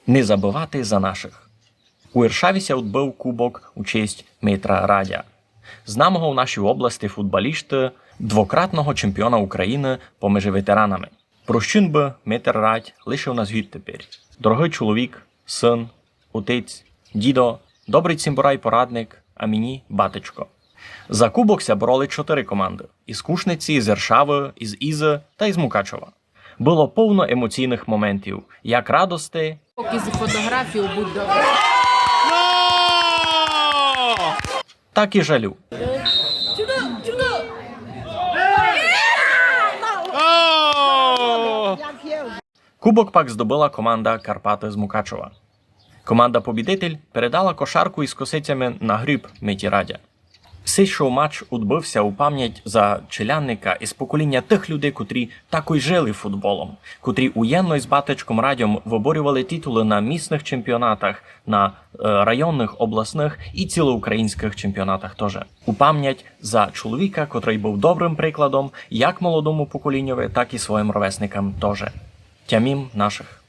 Не забувати за наших. У Іршаві відбив кубок у честь Митра Радя. Знамого в нашій області футболіста, двократного чемпіона України поміж ветеранами. Прощун би Митр Радь лишив нас відтепер. Дорогий чоловік, син, отець, дідо, добрий цимбурай порадник, а мені батечко. За кубок ся боролись 4 команди – із Кушниці, з Іршави, із Ізи та із Мукачева. Було повно емоційних моментів, як радости, Поки за фотографію будь добре. так і жалю. Кубок пак здобула команда Карпати з Мукачева. Команда-побідитель передала кошарку із косицями на гріб Миті Радя. Цей шоу-матч відбився у пам'ять за челянника із покоління тих людей, котрі так і жили футболом, котрі уєнно із батечком Радьом виборювали титули на місних чемпіонатах, на районних, обласних і цілоукраїнських чемпіонатах теж. У пам'ять за чоловіка, котрий був добрим прикладом як молодому поколінню, так і своїм ровесникам теж. Тямім наших.